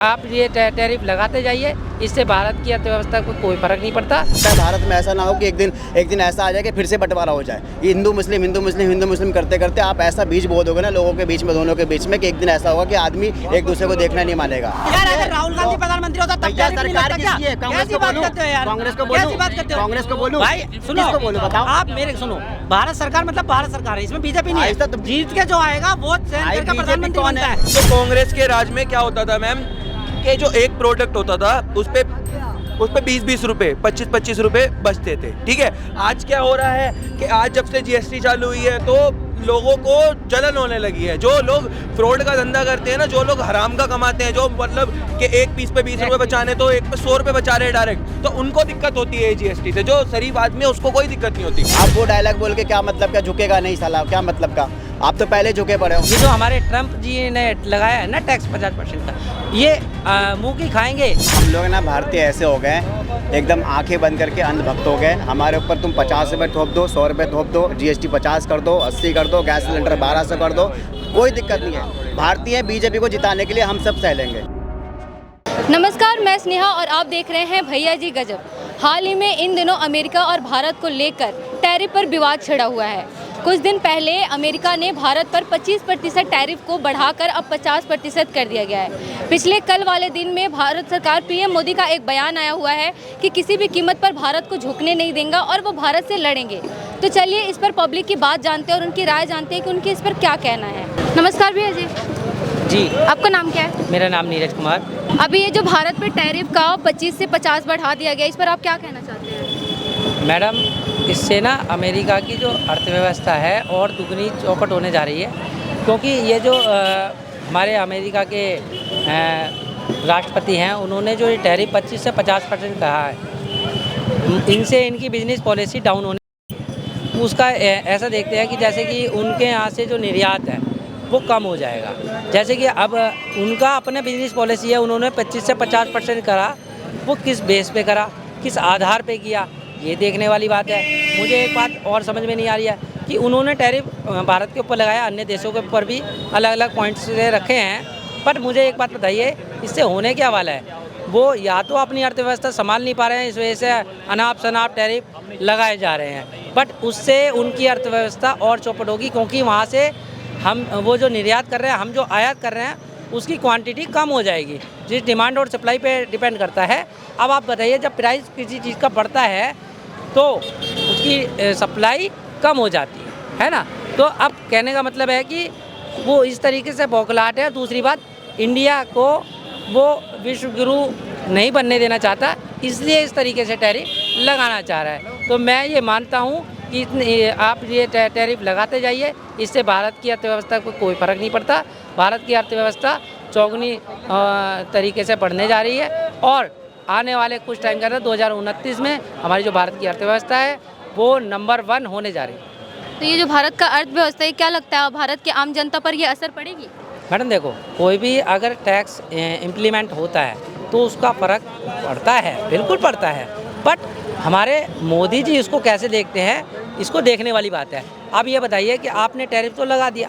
आप ये टैरिफ लगाते जाइए, इससे भारत की अर्थव्यवस्था को कोई फर्क नहीं पड़ता। भारत में ऐसा ना हो कि एक दिन ऐसा आ जाए कि फिर से बंटवारा हो जाए। ये हिंदू मुस्लिम करते करते आप ऐसा बीज बो दोगे ना लोगों के बीच में, दोनों के बीच में, कि एक दिन ऐसा होगा कि आदमी एक दूसरे को देखना नहीं मानेगा। यार अगर राहुल गांधी प्रधानमंत्री होता तब सरकार किसकी है? कांग्रेस को बोलूं? भाई सुनो, बताओ। आप मेरे सुनो, भारत सरकार मतलब भारत सरकार है, इसमें बीजेपी नहीं है। जीत के जो आएगा वो प्रधानमंत्री बनता है। तो कांग्रेस के राज में क्या होता था मैम, कि जो एक प्रोडक्ट होता था उस पे 20-20 रुपए 25-25 रुपए बचते थे। ठीक है, आज क्या हो रहा है कि आज जब से जीएसटी चालू हुई है तो लोगों को जलन होने लगी है। जो लोग फ्रॉड का धंधा करते हैं ना, जो लोग हराम का कमाते हैं, जो मतलब कि एक पीस पे 20 रुपए बचाने तो एक पे 100 रुपए बचा रहे हैं डायरेक्ट, तो उनको दिक्कत होती है जीएसटी से। जो शरीफ आदमी है उसको कोई दिक्कत नहीं होती। आप वो डायलॉग बोल के क्या मतलब, क्या झुकेगा नहीं साला, क्या मतलब का? आप तो पहले झुके पड़े हो। ये जो हमारे ट्रम्प जी ने लगाया है ना टैक्स 50% का, ये मुंह की खाएंगे। हम लोग ना भारतीय ऐसे हो गए, एकदम आंखें बंद करके अंधभक्त हो गए। हमारे ऊपर तुम 50 रुपये थोप दो, 100 रुपये थोप दो, जीएसटी 50 कर दो, 80 कर दो, गैस सिलेंडर 1200 कर दो, कोई दिक्कत नहीं है। भारतीय बीजेपी को जिताने के लिए हम सब सह लेंगे। नमस्कार, मैं स्नेहा और आप देख रहे हैं भैया जी गजब। हाल ही में इन दिनों अमेरिका और भारत को लेकर टैरिफ पर विवाद छिड़ा हुआ है। कुछ दिन पहले अमेरिका ने भारत पर 25% टैरिफ को बढ़ाकर अब 50% कर दिया गया है। पिछले कल वाले दिन में भारत सरकार पीएम मोदी का एक बयान आया हुआ है कि किसी भी कीमत पर भारत को झुकने नहीं देंगे और वो भारत से लड़ेंगे। तो चलिए इस पर पब्लिक की बात जानते हैं और उनकी राय जानते हैं कि उनके इस पर क्या कहना है। नमस्कार भैया जी। जी, आपका नाम क्या है? मेरा नाम नीरज कुमार। अभी ये जो भारत पे टैरिफ का 25 से 50 बढ़ा दिया गया, इस पर आप क्या कहना चाहते हैं? मैडम, इससे ना अमेरिका की जो अर्थव्यवस्था है और दुगनी चौपट होने जा रही है, क्योंकि ये जो हमारे अमेरिका के राष्ट्रपति हैं, उन्होंने जो ये टैरिफ 25 से 50% कहा है, इनसे इनकी बिजनेस पॉलिसी डाउन होने, उसका ऐसा देखते हैं कि जैसे कि उनके यहाँ से जो निर्यात है वो कम हो जाएगा। जैसे कि अब उनका अपने बिजनेस पॉलिसी है, उन्होंने 25 से 50% करा, वो किस बेस पे करा, किस आधार पे किया, ये देखने वाली बात है। मुझे एक बात और समझ में नहीं आ रही है कि उन्होंने टैरिफ भारत के ऊपर लगाया, अन्य देशों के ऊपर भी अलग अलग पॉइंट्स से रखे हैं, बट मुझे एक बात बताइए, इससे होने क्या वाला है? वो या तो अपनी अर्थव्यवस्था संभाल नहीं पा रहे हैं, इस वजह से अनाप शनाप टैरिफ लगाए जा रहे हैं, बट उससे उनकी अर्थव्यवस्था और चौपट होगी, क्योंकि वहाँ से हम वो जो निर्यात कर रहे हैं, हम जो आयात कर रहे हैं, उसकी क्वांटिटी कम हो जाएगी, जिस डिमांड और सप्लाई पे डिपेंड करता है। अब आप बताइए, जब प्राइस किसी चीज़ का बढ़ता है तो उसकी सप्लाई कम हो जाती है ना। तो अब कहने का मतलब है कि वो इस तरीके से बौखलाहट है। दूसरी बात, इंडिया को वो विश्व गुरु नहीं बनने देना चाहता, इसलिए इस तरीके से टैरिफ लगाना चाह रहा है। तो मैं ये मानता हूँ कि आप ये टैरिफ लगाते जाइए, इससे भारत की अर्थव्यवस्था को कोई फर्क नहीं पड़ता। भारत की अर्थव्यवस्था चौगुनी तरीके से बढ़ने जा रही है और आने वाले कुछ टाइम के अंदर 2029 में हमारी जो भारत की अर्थव्यवस्था है वो नंबर 1 होने जा रही है। तो ये जो भारत का अर्थव्यवस्था है, क्या लगता है भारत के आम जनता पर ये असर पड़ेगी? मैडम देखो, कोई भी अगर टैक्स इम्प्लीमेंट होता है तो उसका फ़र्क पड़ता है, बिल्कुल पड़ता है, बट हमारे मोदी जी इसको कैसे देखते हैं, इसको देखने वाली बात है। अब ये बताइए कि आपने टैरिफ तो लगा दिया,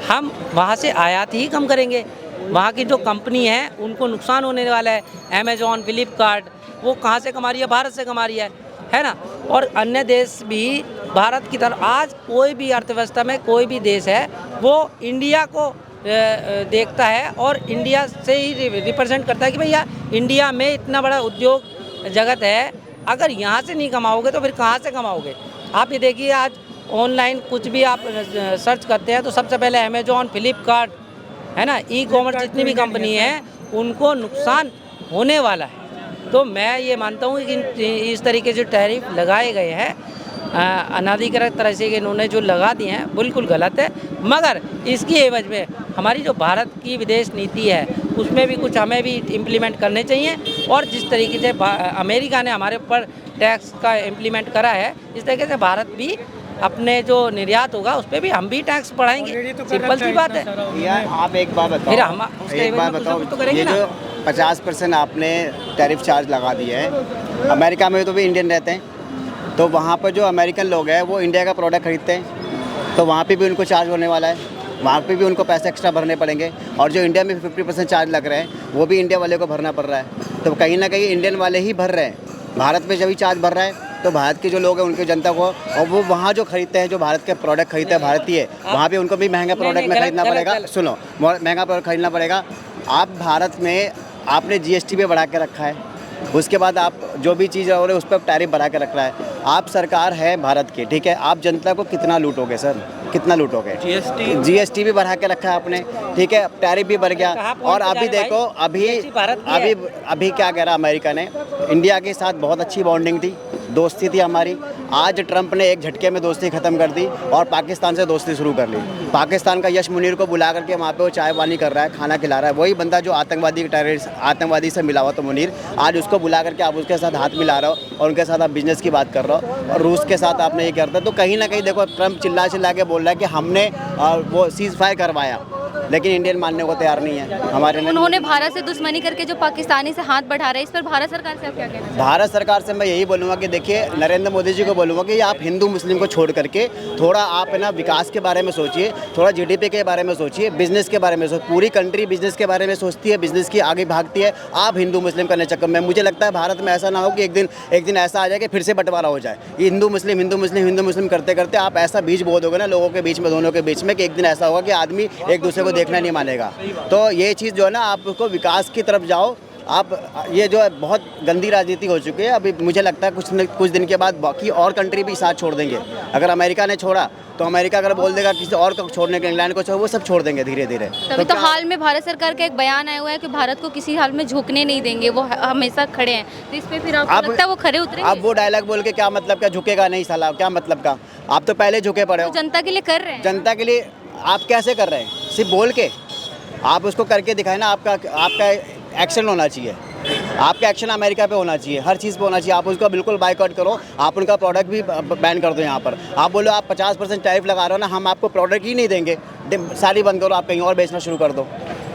हम वहाँ से आयात ही कम करेंगे, वहाँ की जो कंपनी है उनको नुकसान होने वाला है। अमेजॉन, फ्लिपकार्ट, वो कहाँ से कमा रही है? भारत से कमा रही है ना। और अन्य देश भी भारत की तरफ, आज कोई भी अर्थव्यवस्था में कोई भी देश है वो इंडिया को देखता है और इंडिया से ही रिप्रेजेंट करता है कि भैया इंडिया में इतना बड़ा उद्योग जगत है, अगर यहाँ से नहीं कमाओगे तो फिर कहाँ से कमाओगे? आप ये देखिए, आज ऑनलाइन कुछ भी आप सर्च करते हैं तो सबसे पहले अमेजॉन, फ्लिपकार्ट, है ना, ई कॉमर्स जितनी भी कंपनी है उनको नुकसान होने वाला है। तो मैं ये मानता हूँ कि इस तरीके से टैरिफ लगाए गए हैं, अनाधिकृत तरह से इन्होंने जो लगा दिए हैं, बिल्कुल गलत है। मगर इसकी एवज में हमारी जो भारत की विदेश नीति है उसमें भी कुछ हमें भी इम्प्लीमेंट करने चाहिए, और जिस तरीके से अमेरिका ने हमारे ऊपर टैक्स का इम्प्लीमेंट करा है, इस तरीके से भारत भी अपने जो निर्यात होगा उस पर भी हम भी टैक्स बढ़ाएंगे। सिंपल सी बात है। यार आप एक बात बताओ, फिर हम उसके एक बात कुछ बताओ, तो करेंगे ये ना। जो 50% आपने टैरिफ चार्ज लगा दिया है, अमेरिका में तो भी इंडियन रहते हैं, तो वहाँ पर जो अमेरिकन लोग हैं वो इंडिया का प्रोडक्ट खरीदते हैं, तो वहाँ पे भी उनको चार्ज होने वाला है। वहाँ पे भी उनको पैसे एक्स्ट्रा भरने पड़ेंगे, और जो इंडिया में 50% चार्ज लग रहे हैं वो भी इंडिया वाले को भरना पड़ रहा है। तो कहीं ना कहीं इंडियन वाले ही भर रहे हैं। भारत में जब भी चार्ज भर रहा है तो भारत के जो लोग हैं उनकी जनता को, और वो वहाँ जो खरीदते हैं, जो भारत के प्रोडक्ट खरीदते हैं भारतीय, वहाँ पे उनको भी महंगा प्रोडक्ट में खरीदना पड़ेगा। सुनो, महंगा प्रोडक्ट खरीदना पड़ेगा। आप भारत में आपने GST पे बढ़ा के रखा है, उसके बाद आप जो भी चीज़ हो रही है उस पर टैरिफ बढ़ा के रख रहा है। आप सरकार है भारत की, ठीक है, आप जनता को कितना लूटोगे सर, कितना लूटोगे? GST भी बढ़ा के रखा है आपने, ठीक है, टैरिफ भी बढ़ गया। और अभी देखो, अभी क्या कह रहा अमेरिका ने, इंडिया के साथ बहुत अच्छी बॉन्डिंग थी, दोस्ती थी हमारी। आज ट्रंप ने एक झटके में दोस्ती ख़त्म कर दी और पाकिस्तान से दोस्ती शुरू कर ली। पाकिस्तान का यश मुनीर को बुला करके वहाँ पे वो चाय पानी कर रहा है, खाना खिला रहा है। वही बंदा जो आतंकवादी से मिला हुआ तो मुनीर, आज उसको बुला करके आप उसके साथ हाथ मिला रहे हो और उनके साथ आप बिजनेस की बात कर रहे हो, और रूस के साथ आपने ये करता है। तो कहीं ना कहीं देखो, ट्रंप चिल्ला के बोल रहा है कि हमने वो सीज़ फायर करवाया, लेकिन इंडियन मानने को तैयार नहीं है हमारे। उन्होंने भारत से दुश्मनी करके जो पाकिस्तानी से हाथ बढ़ा रहे हैं, इस पर भारत सरकार से आप क्या कहना? भारत सरकार से मैं यही बोलूँगा कि देखिए, नरेंद्र मोदी जी को बोलूँगा कि आप हिंदू मुस्लिम को छोड़ करके थोड़ा आप है ना विकास के बारे में सोचिए, थोड़ा GDP के बारे में सोचिए, बिजनेस के बारे में सोचिए। पूरी कंट्री बिजनेस के बारे में सोचती है, बिजनेस की आगे भागती है। आप हिंदू मुस्लिम करने चक्कर में, मुझे लगता है भारत में ऐसा ना हो कि एक दिन ऐसा आ जाए कि फिर से बंटवारा हो जाए। हिंदू मुस्लिम करते करते आप ऐसा बीज बो दोगे ना लोगों के बीच में, दोनों के बीच में, कि एक दिन ऐसा होगा कि आदमी एक दूसरे को देखना नहीं मानेगा। तो ये चीज़ जो है ना, आप उसको विकास की तरफ जाओ। आप ये जो है बहुत गंदी राजनीति हो चुकी है। अभी मुझे लगता है कुछ दिन के बाद बाकी और कंट्री भी साथ छोड़ देंगे। अगर अमेरिका ने छोड़ा तो अमेरिका अगर बोल देगा किसी और को छोड़ने के, इंग्लैंड को छोड़, वो सब छोड़ देंगे धीरे धीरे। तभी तो हाल में भारत सरकार का एक बयान आया हुआ है कि भारत को किसी हाल में झुकने नहीं देंगे, वो हमेशा खड़े हैं। तो इस पे फिर आपको लगता है वो खड़े उतरेंगे? अब वो डायलॉग बोल के क्या मतलब, क्या झुकेगा नहीं साला, क्या मतलब का? आप तो पहले झुके पड़े हो। तो जनता के लिए कर रहे हैं। जनता के लिए आप कैसे कर रहे हैं? सिर्फ बोल के? आप उसको करके दिखाए ना। आपका एक्शन होना चाहिए। आपका एक्शन अमेरिका पे होना चाहिए, हर चीज़ पे होना चाहिए। आप उसका बिल्कुल बाइकआउट करो, आप उनका प्रोडक्ट भी बैन कर दो। यहाँ पर आप बोलो आप 50% टैरिफ लगा रहे हो ना, हम आपको प्रोडक्ट ही नहीं देंगे, सारी बंद करो, आप कहीं और बेचना शुरू कर दो।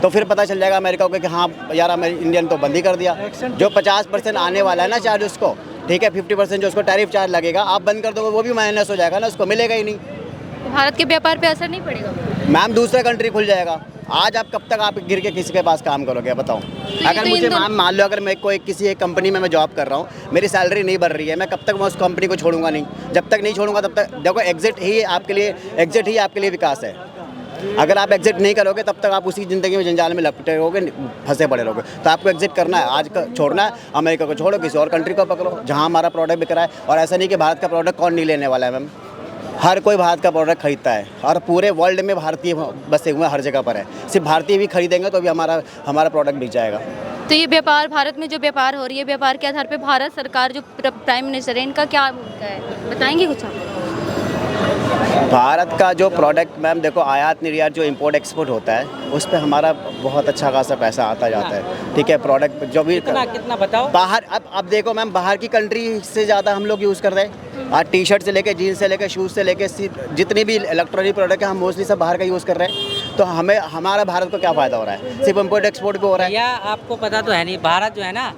तो फिर पता चल जाएगा अमेरिका को कि हाँ यार, इंडियन तो बंद ही कर दिया। जो 50% आने वाला है ना चार्ज उसको, ठीक है, 50% जो उसको टैरिफ चार्ज लगेगा, आप बंद कर दोगे, वो भी माइनस हो जाएगा ना, उसको मिलेगा ही नहीं। भारत के व्यापार पे असर नहीं पड़ेगा मैम, दूसरा कंट्री खुल जाएगा। आज आप कब तक आप गिर के किसी के पास काम करोगे बताओ? अगर मुझे मान लो, अगर मैं किसी एक कंपनी में मैं जॉब कर रहा हूँ, मेरी सैलरी नहीं बढ़ रही है, मैं कब तक मैं उस कंपनी को छोड़ूंगा नहीं। जब तक नहीं छोड़ूंगा तब तक देखो, एग्जिट ही आपके लिए विकास है। अगर आप एग्जिट नहीं करोगे तब तक आप उसी ज़िंदगी में जंजाल में लपटे रहोगे, फंसे पड़े रहोगे। तो आपको एग्जिट करना है, आज छोड़ना है, अमेरिका को छोड़ो, किसी और कंट्री को पकड़ो जहाँ हमारा प्रोडक्ट बिक रहा है। और ऐसा नहीं कि भारत का प्रोडक्ट कौन नहीं लेने वाला है मैम, हर कोई भारत का प्रोडक्ट खरीदता है, और पूरे वर्ल्ड में भारतीय बसे हुए हर जगह पर है। सिर्फ भारतीय भी खरीदेंगे तो भी हमारा प्रोडक्ट बिक जाएगा। तो ये व्यापार, भारत में जो व्यापार हो रही है, व्यापार के आधार पे भारत सरकार जो प्राइम मिनिस्टर है, इनका क्या भूमिका है, बताएंगे कुछ आप? भारत का जो प्रोडक्ट मैम देखो, आयात निर्यात जो इंपोर्ट एक्सपोर्ट होता है, उस पर हमारा बहुत अच्छा खासा पैसा आता जाता है, ठीक है। प्रोडक्ट जो भी कितना बताओ बाहर, अब देखो मैम, बाहर की कंट्री से ज़्यादा हम लोग यूज़ कर रहे हैं। टी शर्ट से लेके, जीन्स से लेके, शूज़ से लेके, जितनी भी इलेक्ट्रॉनिक प्रोडक्ट है, हम मोस्टली सब बाहर का यूज़ कर रहे हैं। तो हमारा भारत को क्या फ़ायदा हो रहा है? सिर्फ इम्पोर्ट एक्सपोर्ट भी हो रहा है। या आपको पता तो है नहीं, भारत जो है ना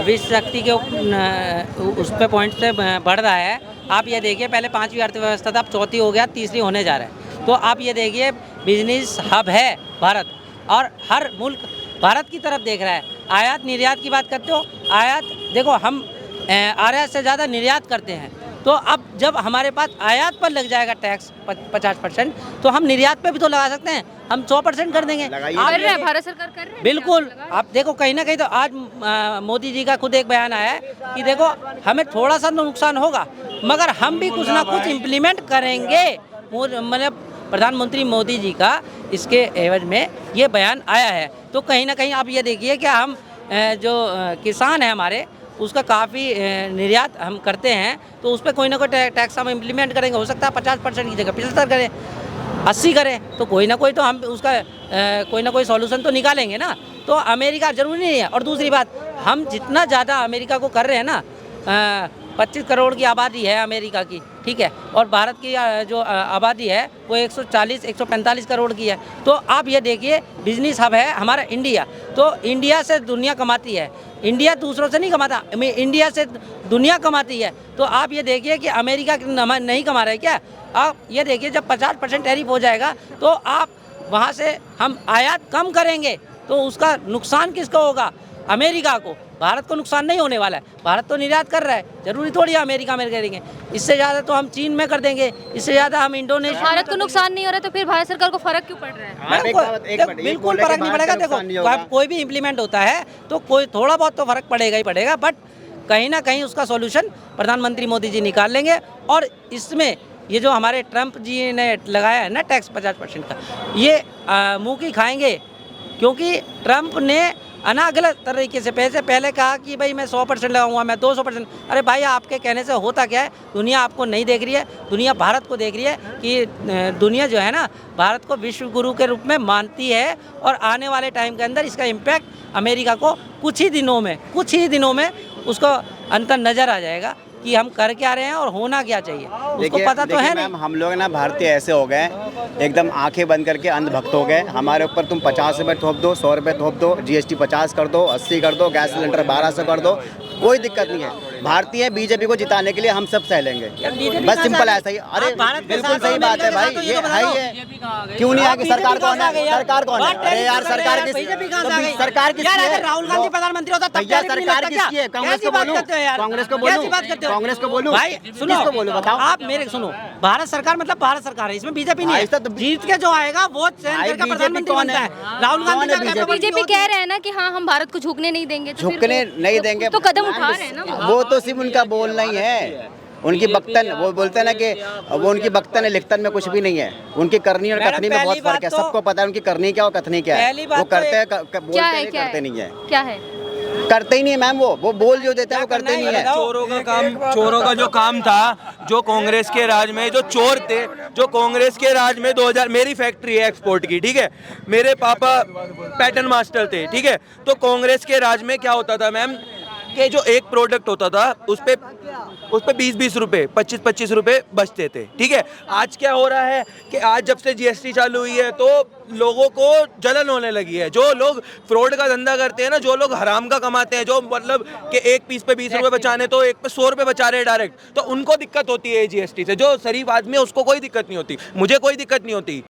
विश्व शक्ति के उस पे पॉइंट से बढ़ रहा है। आप ये देखिए, पहले 5वीं अर्थव्यवस्था था, अब 4थी हो गया, 3री होने जा रहा है। तो आप ये देखिए, बिजनेस हब है भारत, और हर मुल्क भारत की तरफ देख रहा है। आयात निर्यात की बात करते हो, आयात देखो, हम आयात से ज़्यादा निर्यात करते हैं। तो अब जब हमारे पास आयात पर लग जाएगा टैक्स 50%, तो हम निर्यात पे भी तो लगा सकते हैं, हम 100% कर देंगे। कर रहे हैं, भारत सरकार कर रहे हैं बिल्कुल। आप देखो, कहीं ना कहीं तो आज मोदी जी का खुद एक बयान आया है कि देखो, हमें थोड़ा सा नुकसान होगा, मगर हम भी कुछ ना कुछ इम्प्लीमेंट करेंगे। मतलब प्रधानमंत्री मोदी जी का इसके एवज में ये बयान आया है। तो कहीं ना कहीं आप ये देखिए कि हम जो किसान हैं हमारे, उसका काफ़ी निर्यात हम करते हैं, तो उस पर कोई ना कोई टैक्स हम इम्प्लीमेंट करेंगे। हो सकता है 50% की जगह 75 करें, 80 करें, तो कोई ना कोई तो हम उसका कोई ना कोई सॉल्यूशन तो निकालेंगे ना। तो अमेरिका जरूरी नहीं है। और दूसरी बात, हम जितना ज़्यादा अमेरिका को कर रहे हैं ना, 25 करोड़ की आबादी है अमेरिका की, ठीक है, और भारत की जो आबादी है वो 140-145 करोड़ की है। तो आप ये देखिए, बिजनेस हब है हमारा इंडिया, तो इंडिया से दुनिया कमाती है, इंडिया दूसरों से नहीं कमाता, इंडिया से दुनिया कमाती है। तो आप ये देखिए कि अमेरिका नहीं कमा रहा है क्या? आप ये देखिए, जब 50% टैरिफ हो जाएगा तो आप वहाँ से हम आयात कम करेंगे तो उसका नुकसान किसको होगा? अमेरिका को। भारत को नुकसान नहीं होने वाला है। भारत तो निर्यात कर रहा है, जरूरी थोड़ी है अमेरिका में करेंगे। इससे ज़्यादा तो हम चीन में कर देंगे, इससे ज़्यादा हम इंडोनेशिया में भारत को नुकसान नहीं हो रहा तो फिर भारत सरकार को फर्क क्यों पड़ रहा है? आप एक बात- एक मिनट, ये बिल्कुल बोल रहे फर्क कि नहीं भारत पड़ेगा। का नुकसान नहीं होगा। देखो कोई भी इम्प्लीमेंट होता है तो कोई थोड़ा बहुत तो फर्क पड़ेगा ही पड़ेगा, बट कहीं ना कहीं उसका सॉल्यूशन प्रधानमंत्री मोदी जी निकाल लेंगे। और इसमें ये जो हमारे ट्रंप जी ने लगाया है ना टैक्स 50% का, ये मुंह की खाएंगे, क्योंकि ट्रंप ने अनागलत तरीके से पहले कहा कि भाई मैं 100% लगाऊंगा, मैं 200%। अरे भाई आपके कहने से होता क्या है? दुनिया आपको नहीं देख रही है, दुनिया भारत को देख रही है कि दुनिया जो है ना भारत को विश्व गुरु के रूप में मानती है। और आने वाले टाइम के अंदर इसका इम्पैक्ट अमेरिका को कुछ ही दिनों में उसको अंतर नज़र आ जाएगा कि हम कर क्या रहे हैं और होना क्या चाहिए, उसको पता तो है नहीं। मैम हम लोग ना भारतीय ऐसे हो गए एकदम आंखें बंद करके अंधभक्त हो गए। हमारे ऊपर तुम 50 रुपये थोप दो, 100 रुपये थोप दो, GST 50 कर दो, 80 कर दो, गैस सिलेंडर 1200 कर दो, कोई दिक्कत नहीं है। भारतीय बीजेपी को जिताने के लिए हम सब सह लेंगे, बस सिंपल ऐसा ही। अरे बिल्कुल सही बात है भाई, ये है ही है। क्यों नहीं आगे? सरकार कौन है? सरकार कौन है? अरे यार सरकार किसकी है? राहुल गांधी प्रधानमंत्री होता तब भैया tariff नहीं सरकार लगता क्या? किसकी है? कांग्रेस कैसी को बात बोलूं? करते हो यार? कांग्रेस को कैसी बोलूं? बात करते हो? कांग्रेस को बोलूं? भाई सुनो, किसको बोलूं बताओ? आप मेरे सुनो, भारत सरकार मतलब भारत सरकार है, इसमें बीजेपी नहीं ऐसा है। तो- जीत के जो आएगा वो सेंटर का BJP प्रधानमंत्री कौन बनता है? है। राहुल कौन गांधी है का BJP? बीजेपी कह रहे हैं ना कि हाँ हम भारत को झुकने नहीं देंगे, तो फिर झुकने नहीं तो देंगे तो कदम उठा रहे हैं ना वो तो सिर्फ उनका बोलना ही है। उनकी बख्तन, वो बोलते हैं ना कि वो उनकी बख्तन है, लिखतन में कुछ भी नहीं है। उनकी करनी और मैडम, कथनी में बहुत पहली फर्क है। बात तो- सबको पता है उनकी करनी क्या और कथनी क्या है। पहली बात वो तो करते हैं, क्या बोलते है? हैं, करते नहीं है। क्या है? करते ही नहीं है मैम। वो बोल जो देते हैं वो करते नहीं है। चोरों का जो काम था, जो कांग्रेस के राज में जो चोर थे, जो कांग्रेस के राज में 2000, मेरी फैक्ट्री है एक्सपोर्ट की, ठीक है, मेरे पापा पैटर्न मास्टर थे, ठीक है। तो कांग्रेस के राज में क्या होता था मैम कि जो एक प्रोडक्ट होता था उस पे 20-20 रुपए, 25-25 रुपए बचते थे, ठीक है। आज क्या हो रहा है कि आज जब से GST चालू हुई है तो लोगों को जलन होने लगी है। जो लोग फ्रॉड का धंधा करते हैं ना, जो लोग हराम का कमाते हैं, जो मतलब कि एक पीस पे 20 रुपए बचाने तो एक पे 100 रुपए बचा रहे हैं डायरेक्ट, तो उनको दिक्कत होती है GST से। जो शरीफ आदमी है उसको कोई दिक्कत नहीं होती, मुझे कोई दिक्कत नहीं होती,